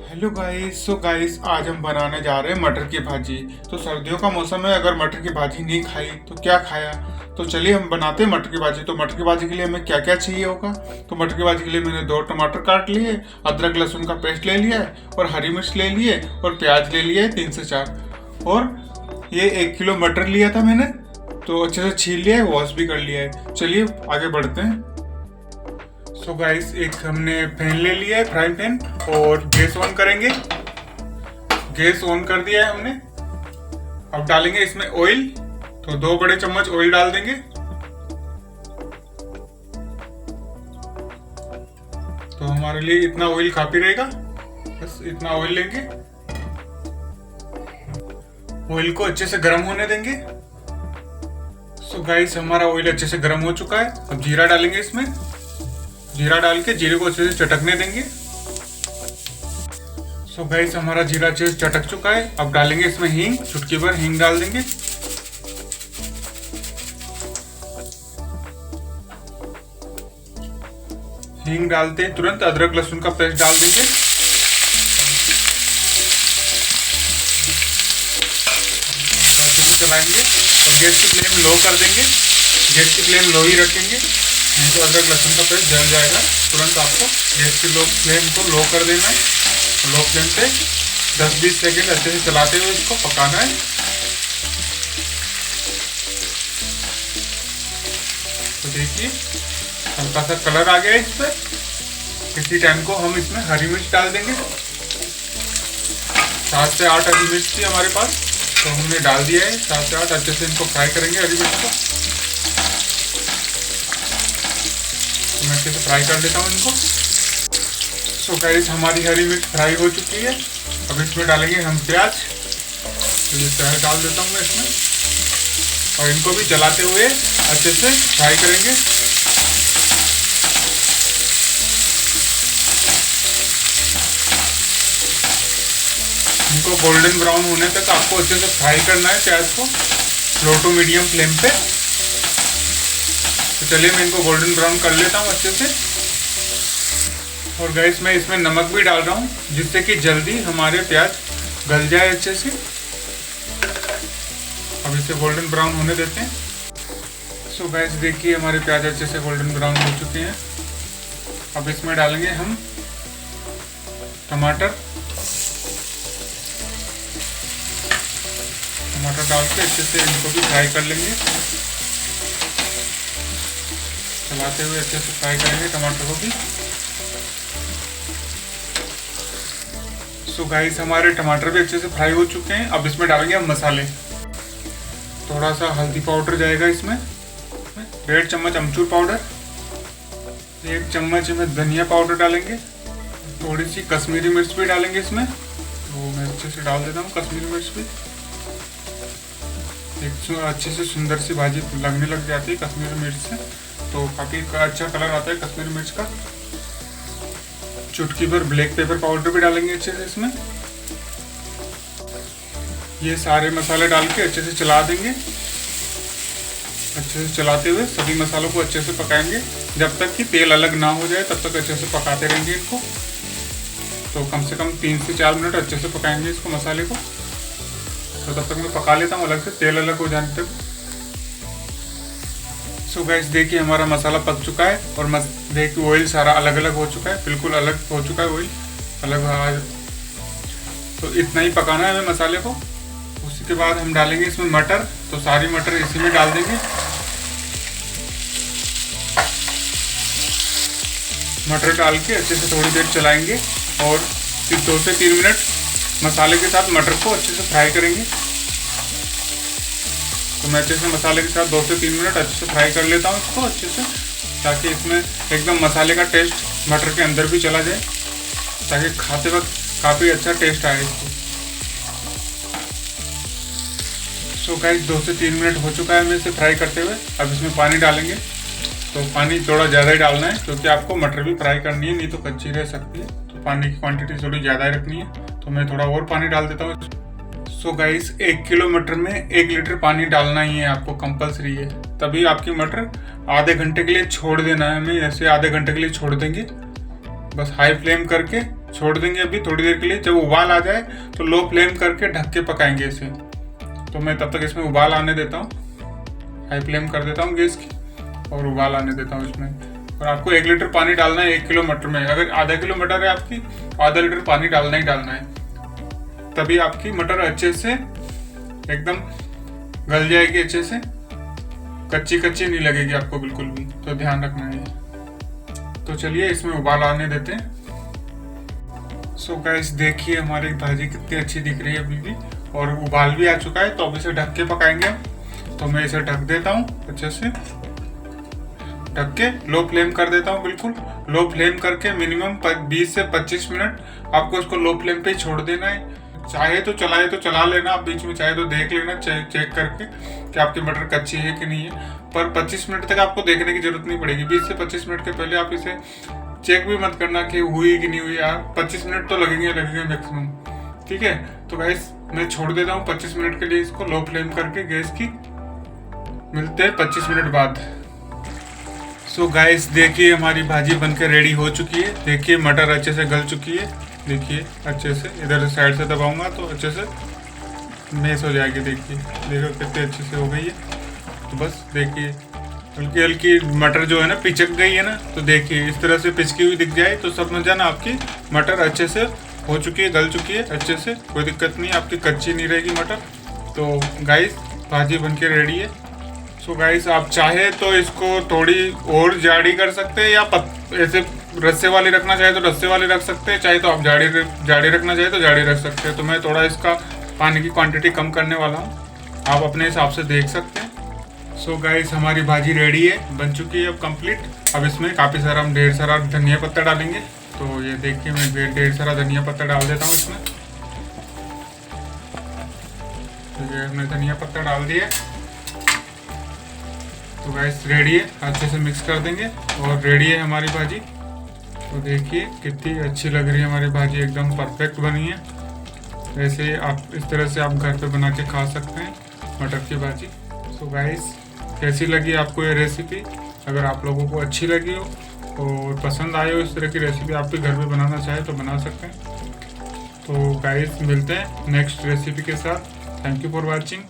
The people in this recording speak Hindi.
Hello guys. गाइस आज हम बनाने जा रहे हैं मटर की भाजी। तो सर्दियों का मौसम है, अगर मटर की भाजी नहीं खाई तो क्या खाया। तो चलिए हम बनाते हैं मटर की भाजी। तो मटर की भाजी के लिए हमें क्या क्या चाहिए होगा। तो मटर की भाजी के लिए मैंने 2 टमाटर काट लिए, अदरक लहसुन का पेस्ट ले लिया है, और हरी मिर्च ले लिए, और प्याज ले लिया है 3 से 4। और ये 1 किलो मटर लिया था मैंने, तो अच्छे से छील लिया है, वॉश भी कर लिया है। चलिए आगे बढ़ते हैं। सो गाइस एक हमने पैन ले लिया है, फ्राई पैन, और गैस ऑन करेंगे। गैस ऑन कर दिया है हमने। अब डालेंगे इसमें ऑयल। तो 2 बड़े चम्मच ऑयल डाल देंगे। तो हमारे लिए इतना ऑयल काफी रहेगा, बस इतना ऑयल लेंगे। ऑयल को अच्छे से गर्म होने देंगे। सो गाइस हमारा ऑयल अच्छे से गर्म हो चुका है। अब जीरा डालेंगे इसमें। जीरा डाल के जीरे को अच्छे से चटकने देंगे। सो गाइस हमारा जीरा अच्छे से चटक चुका है। अब डालेंगे इसमें हींग, चुटकी भर हींग डाल देंगे। हींग डालते हैं तुरंत अदरक लहसुन का पेस्ट डाल देंगे। तो अच्छे से चलाएंगे और गैस की फ्लेम लो कर देंगे। गैस की फ्लेम लो ही रखेंगे, नहीं तो अदरक लहसुन का पेस्ट जल जाएगा। तुरंत आपको गैस की फ्लेम को लो कर देना है। लो फ्लेम पे 10-20 सेकेंड अच्छे से चलाते हुए इसको पकाना है। तो देखिए हल्का सा कलर आ गया है इस पर। इसी टाइम को हम इसमें हरी मिर्च डाल देंगे। 7 से 8 हरी मिर्च थी हमारे पास, तो हमने डाल दिया है 7 से 8। अच्छे से इनको फ्राई करेंगे हरी मिर्च को। तो मैं अच्छे से फ्राई कर देता हूँ इनको। सो गाइस हमारी हरी मिर्च फ्राई हो चुकी है। अब इसमें डालेंगे हम प्याज। तो ये प्याज डाल देता हूँ मैं इसमें, और इनको भी चलाते हुए अच्छे से फ्राई करेंगे। इनको गोल्डन ब्राउन होने तक आपको अच्छे से फ्राई करना है प्याज को, लो टू मीडियम फ्लेम पे। तो चलिए मैं इनको गोल्डन ब्राउन कर लेता हूँ अच्छे से। और गैस में इसमें नमक भी डाल रहा हूँ, जिससे कि जल्दी हमारे प्याज गल जाए अच्छे से। अब इसे गोल्डन ब्राउन होने देते हैं। सो गैस देखिए हमारे प्याज अच्छे से गोल्डन ब्राउन हो चुके हैं। अब इसमें डालेंगे हम टमाटर। टमाटर डाल के अच्छे से इनको भी फ्राई कर लेंगे। चलाते हुए अच्छे से फ्राई करेंगे टमाटर को भी। सो गाइस हमारे टमाटर भी अच्छे से फ्राई हो चुके हैं। अब इसमें डालेंगे हम मसाले। थोड़ा सा हल्दी पाउडर जाएगा इसमें, 1.5 चम्मच अमचूर पाउडर, 1 चम्मच में धनिया पाउडर डालेंगे, थोड़ी सी कश्मीरी मिर्च भी डालेंगे इसमें। तो मैं अच्छे से डाल देता हूँ कश्मीरी मिर्च भी। एक अच्छे से सुंदर सी भाजी लगने लग जाती है कश्मीरी मिर्च से, तो काफ़ी अच्छा कलर आता है कश्मीरी मिर्च का। चुटकी भर ब्लैक पेपर पाउडर भी डालेंगे अच्छे से इसमें। ये सारे मसाले डाल के अच्छे से चला देंगे। अच्छे से चलाते हुए सभी मसालों को अच्छे से पकाएंगे जब तक कि तेल अलग ना हो जाए, तब तक अच्छे से पकाते रहेंगे इनको। तो कम से कम 3 से 4 मिनट अच्छे से पकाएंगे इसको, मसाले को। तो तब तक मैं पका लेता हूँ अलग से, तेल अलग हो जाने तक। सो गाइस देखिए हमारा मसाला पक चुका है, और देखिए ऑयल सारा अलग अलग हो चुका है, बिल्कुल अलग हो चुका है ऑयल, अलग। तो इतना ही पकाना है हमें मसाले को। उसी के बाद हम डालेंगे इसमें मटर। तो सारी मटर इसी में डाल देंगे। मटर डाल के अच्छे से थोड़ी देर चलाएंगे, और फिर 2 से 3 मिनट मसाले के साथ मटर को अच्छे से फ्राई करेंगे। तो मैं अच्छे से मसाले के साथ 2 से 3 मिनट अच्छे से फ्राई कर लेता हूँ इसको अच्छे से, ताकि इसमें एकदम मसाले का टेस्ट मटर के अंदर भी चला जाए, ताकि खाते वक्त काफ़ी अच्छा टेस्ट आए इसको। सो गाइस 2 से 3 मिनट हो चुका है हमें इसे फ्राई करते हुए। अब इसमें पानी डालेंगे। तो पानी थोड़ा ज़्यादा ही डालना है, क्योंकि आपको मटर भी फ्राई करनी है, नहीं तो कच्ची रह सकती है। तो पानी की क्वांटिटी थोड़ी ज़्यादा ही रखनी है। तो मैं थोड़ा और पानी डाल देता हूँ। सो गाइस 1 किलो मटर में 1 लीटर पानी डालना ही है आपको, कंपलसरी है। तभी आपकी मटर आधे घंटे के लिए छोड़ देना है हमें, ऐसे आधे घंटे के लिए छोड़ देंगे। बस हाई फ्लेम करके छोड़ देंगे अभी थोड़ी देर के लिए। जब उबाल आ जाए तो लो फ्लेम करके ढक के पकाएंगे इसे। तो मैं तब तक इसमें उबाल आने देता हूँ, हाई फ्लेम कर देता हूँ गैस की और उबाल आने देता हूँ इसमें। और आपको 1 लीटर पानी डालना है 1 किलो मटर में। अगर आधा किलो मटर है आपकी, आधा लीटर पानी डालना ही डालना है, तभी आपकी मटर अच्छे से एकदम गल जाएगी, अच्छे से कच्ची कच्ची नहीं लगेगी आपको बिल्कुल भी। तो ध्यान रखना है। तो चलिए इसमें उबाल आने देते हैं। सो गाइस देखिए हमारी भाजी कितनी अच्छी दिख रही है अभी भी, और उबाल भी आ चुका है। तो अब इसे ढक के पकाएंगे। तो मैं इसे ढक देता हूँ, अच्छे से ढक के लो फ्लेम कर देता हूँ। बिल्कुल लो फ्लेम करके मिनिमम 20 से 25 मिनट आपको इसको लो फ्लेम पे ही छोड़ देना है। चाहे तो चला लेना आप बीच में, चाहे तो देख लेना चेक करके कि आपकी मटर कच्ची है कि नहीं है। पर 25 मिनट तक आपको देखने की जरूरत नहीं पड़ेगी। 20 से 25 मिनट के पहले आप इसे चेक भी मत करना कि हुई कि नहीं हुई। यार 25 मिनट तो लगेंगे मैक्सिमम, ठीक है। तो गाइस मैं छोड़ देता हूँ 25 मिनट के लिए इसको लो फ्लेम करके गैस की। मिलते हैं 25 मिनट बाद। सो गाइस देखिए हमारी भाजी बनके रेडी हो चुकी है। देखिए मटर अच्छे से गल चुकी है, देखिए अच्छे से। इधर साइड से दबाऊंगा तो अच्छे से मैश हो जाएगी। देखिए देखो कितने अच्छे से हो गई है। तो बस देखिए हल्की हल्की मटर जो है ना पिचक गई है ना, तो देखिए इस तरह से पिचकी हुई दिख जाए तो समझ जाना आपकी मटर अच्छे से हो चुकी है, गल चुकी है अच्छे से। कोई दिक्कत नहीं, आपकी कच्ची नहीं रहेगी मटर। तो गाइस भाजी बनके रेडी है। सो गाइस आप चाहे तो इसको थोड़ी और जाड़ी कर सकते हैं, या ऐसे रस्से वाली रखना चाहे तो रस्से वाली रख सकते हैं, चाहे तो आप जाड़ी रखना चाहे तो जाड़ी रख सकते हैं। तो मैं थोड़ा इसका पानी की क्वांटिटी कम करने वाला हूँ, आप अपने हिसाब से देख सकते हैं। सो गाइस हमारी भाजी रेडी है, बन चुकी है अब कंप्लीट। अब इसमें काफ़ी सारा हम ढेर सारा धनिया पत्ता डालेंगे। तो ये देखिए मैं ढेर सारा धनिया पत्ता डाल देता हूँ इसमें। तो ये हमने धनिया पत्ता डाल दिया। तो गाइस रेडी है, अच्छे से मिक्स कर देंगे और रेडी है हमारी भाजी। तो देखिए कितनी अच्छी लग रही है हमारी भाजी, एकदम परफेक्ट बनी है। वैसे आप इस तरह से आप घर पे बना के खा सकते हैं मटर की भाजी। सो गाइस कैसी लगी आपको ये रेसिपी? अगर आप लोगों को अच्छी लगी हो और पसंद आई हो इस तरह की रेसिपी, आप भी घर पे बनाना चाहे तो बना सकते हैं। तो गाइस मिलते हैं नेक्स्ट रेसिपी के साथ। Thank you for watching.